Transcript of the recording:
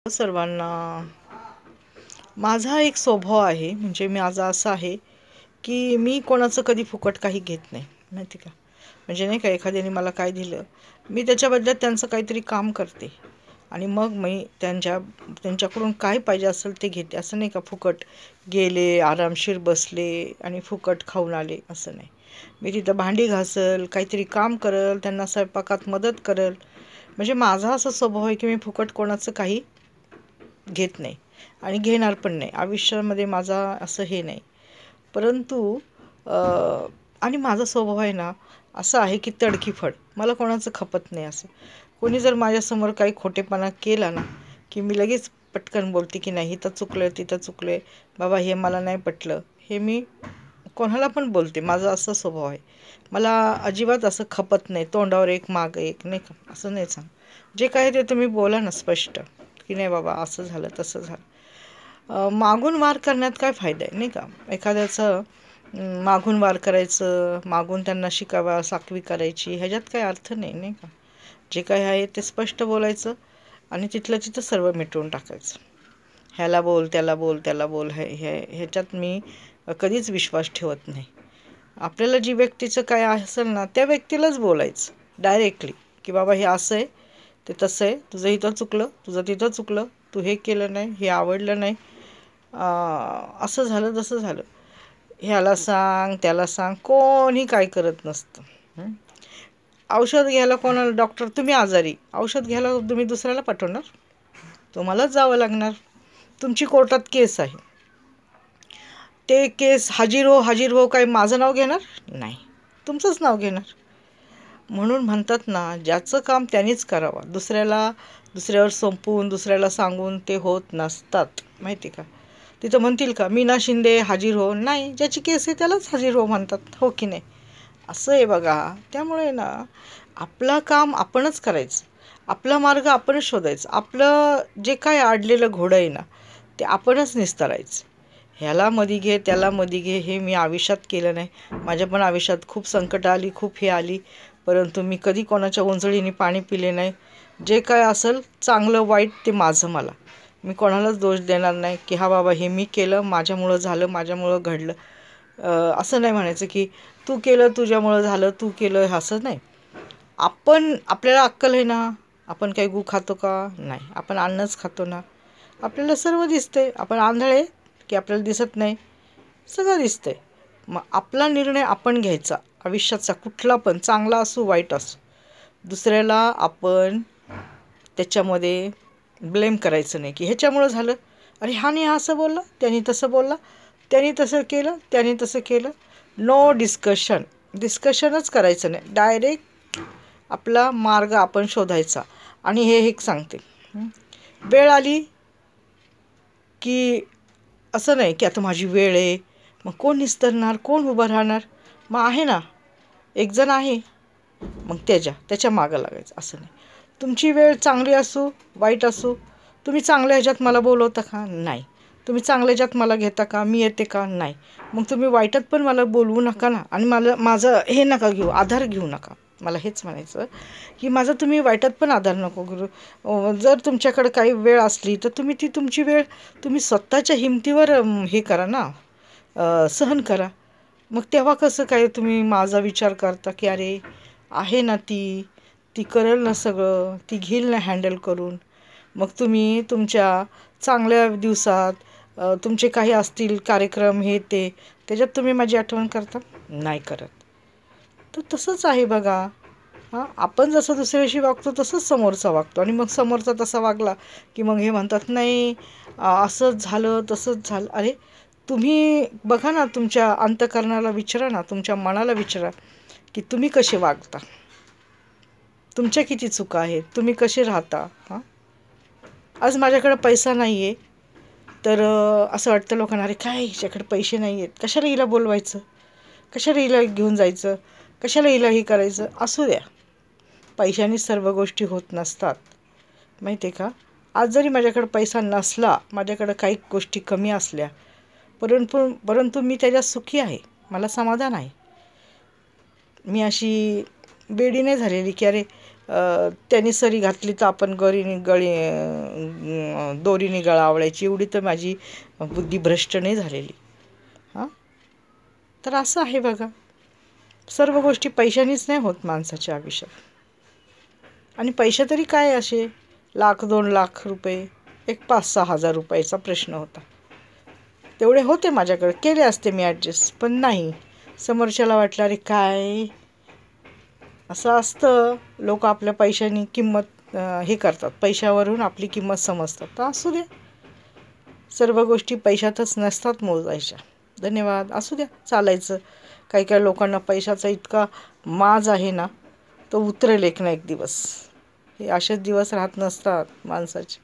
सर्वांना माझा एक स्वभाव आहे, म्हणजे माझा असा आहे की मी कोणाचं कधी फुकट काही घेत नाही, माहिती का. म्हणजे नाही का, एखाद्याने मला काय दिलं, मी त्याच्याबद्दल त्यांचं काहीतरी काम करते आणि मग मी त्यांच्याकडून काय पाहिजे असेल ते घेते. असं नाही का फुकट गेले, आरामशीर बसले आणि फुकट खाऊन आले, असं नाही. मी तिथं भांडी घासल, काहीतरी काम करल, त्यांना स्वयंपाकात मदत करल. म्हणजे माझा असा स्वभाव आहे की मी फुकट कोणाचं काही घेत नाही आणि घेणार पण नाही. आयुष्यामध्ये माझा असं हे नाही. परंतु आणि माझा स्वभाव आहे ना असा आहे की तडकीफड, मला कोणाचं खपत नाही. असं कोणी जर माझ्यासमोर काही खोटेपणा केला ना, की मी लगेच पटकन बोलते की नाही, इथं चुकलं, तिथं चुकलं, बाबा हे मला नाही पटलं. हे मी कोणाला पण बोलते. माझा असा स्वभाव आहे. मला अजिबात असं खपत नाही, तोंडावर एक माग एक, नाही का, असं नाही सांग. जे काय ते तुम्ही बोला ना स्पष्ट, की नाही बाबा असं झालं तसं झालं. मागून वार करण्यात काय फायदा आहे, नाही का. एखाद्याचं मागून वार करायचं, मागून त्यांना शिकावा साकवी करायची, ह्याच्यात काही अर्थ नाही, नाही का. जे काही आहे ते स्पष्ट बोलायचं आणि तिथलं तिथं सर्व मिटवून टाकायचं. ह्याला बोल, त्याला बोल, त्याला बोल, ह्याच्यात मी कधीच विश्वास ठेवत नाही. आपल्याला जी व्यक्तीचं काय असेल ना, त्या व्यक्तीलाच बोलायचं डायरेक्टली, की बाबा हे असं आहे, ते तसं आहे, तुझं इथं चुकलं, तुझं तिथं चुकलं, तू हे केलं नाही, हे आवडलं नाही, असं झालं तसं झालं. ह्याला सांग, त्याला सांग, कोणी काय करत नसतं. औषध घ्यायला कोणाला, डॉक्टर तुम्ही आजारी, औषध घ्यायला तुम्ही दुसऱ्याला पाठवणार? तुम्हालाच जावं लागणार. तुमची कोर्टात केस आहे, ते केस हाजीर हो हाजीर हो, काय माझं नाव घेणार नाही, तुमचंच नाव घेणार. म्हणून म्हणतात ना, ज्याचं काम त्यांनीच करावं. दुसऱ्यावर संपवून, दुसऱ्याला सांगून ते होत नसतात, माहिती का. तिथं म्हणतील का मीना शिंदे हाजीर हो, नाही, ज्याची केस आहे त्यालाच हाजीर हो म्हणतात, हो की नाही. असं आहे बघा. त्यामुळे ना आपलं काम आपणच करायचं, आपला मार्ग आपणच शोधायचं. आपलं जे काय अडलेलं घोडं आहे ना, ते आपणच निस्तारायचं. ह्याला मध्ये घे, त्याला मध्ये घे, हे मी आयुष्यात केलं नाही. माझ्या पण आयुष्यात खूप संकट आली, खूप हे आली, परंतु मी कधी कोणाच्या ओंजळीने पाणी पिले नाही. जे काय असेल चांगलं वाईट ते माझं मला. मी कोणालाच दोष देणार नाही की हा बाबा हे मी केलं, माझ्यामुळं झालं, माझ्यामुळं घडलं. असं नाही म्हणायचं की तू केलं, तुझ्यामुळं झालं, तू केलं, असं नाही. आपल्याला अक्कल आहे ना, आपण काही गू खातो का? नाही, आपण अन्नच खातो ना. आपल्याला सर्व दिसतंय. आपण आंधळे की आपल्याला दिसत नाही? सगळं दिसतंय. मग आपला निर्णय आपण घ्यायचा आयुष्याचा, कुठला पण, चांगला असो वाईट असो. दुसऱ्याला आपण त्याच्यामध्ये ब्लेम करायचं नाही की ह्याच्यामुळं झालं, अरे ह्याने असं बोललं, त्याने तसं बोलला, त्याने तसं केलं, त्याने तसं केलं. नो डिस्कशनच करायचं नाही. डायरेक्ट आपला मार्ग आपण शोधायचा. आणि हे एक सांगते, वेळ आली की असं नाही की आता माझी वेळ आहे, मग कोण निस्तरणार, कोण उभं राहणार. मग आहे ना, एक जण आहे, मग त्याच्या मागं लागायचं. असं नाही. तुमची वेळ चांगली असो वाईट असो, तुम्ही चांगल्या ह्याच्यात मला बोलवता का? नाही. तुम्ही चांगल्या ह्याच्यात मला घेता का? मी येते का? नाही. मग तुम्ही वाईटात पण मला बोलवू नका ना, आणि माझं हे नका घेऊ, आधार घेऊ नका. मला हेच म्हणायचं की माझा तुम्ही वाईटात पण आधार नको करू. जर तुमच्याकडे काही वेळ असली तर तुम्ही तुमची वेळ तुम्ही स्वतःच्या हिमतीवर हे करा ना, सहन करा. मग तेव्हा कसं काय तुम्ही माझा विचार करता की अरे आहे ना, ती करेल ना सगळं, ती घेईल ना हँडल करून. मग तुम्ही तुमच्या चांगल्या दिवसात तुमचे काही असतील कार्यक्रम हे ते, त्याच्यात तुम्ही माझी आठवण करता? नाही करत. तर तसंच आहे बघा. आपण जसं दुसऱ्याशी वागतो तसंच समोरचा वागतो, आणि मग समोरचा तसा वागला की मग हे म्हणतात नाही असंच झालं तसंच झालं. अरे तुम्ही बघा ना, तुमच्या अंतःकरणाला विचारा ना, तुमच्या मनाला विचारा की तुम्ही कसे वागता, तुमच्या किती चुका आहेत, तुम्ही कसे राहता. आज माझ्याकडे पैसा नाही आहे तर असं वाटतं लोकांना, अरे काय हिच्याकडे पैसे नाही आहेत, कशाला हिला बोलवायचं, कशाला हिला घेऊन जायचं, कशाला हिला हे करायचं. असू द्या, पैशाने सर्व गोष्टी होत नसतात, माहिती आहे का. आज जरी माझ्याकडे पैसा नसला, माझ्याकडे काही गोष्टी कमी असल्या, परंतु मी त्याच्यात सुखी आहे, मला समाधान आहे. मी अशी वेडी नाही झालेली की अरे त्यांनी सरी घातली तर आपण दोरीने गळा आवळायची, एवढी तर माझी बुद्धी भ्रष्ट नाही झालेली. हां, तर असं आहे बघा, सर्व गोष्टी पैशानेच नाही होत माणसाच्या आयुष्यात. आणि पैसे तरी काय असे 1,00,000-2,00,000 रुपये, एक 5-6 हजार रुपयाचा प्रश्न होता. तेवढे होते माझ्याकडे, केले असते मी ॲडजस्ट, पण नाही. समोरच्याला वाटलं अरे काय असं असतं, लोक आपल्या पैशानी किंमत हे करतात, पैशावरून आपली किंमत समजतात. तर असू द्या, सर्व गोष्टी पैशातच नसतात मोजायच्या. धन्यवाद. असू द्या, चालायचं. काही काही लोकांना पैशाचा इतका माज आहे ना, तो उतरेल एक ना एक दिवस. हे असेच दिवस राहत नसतात माणसाचे.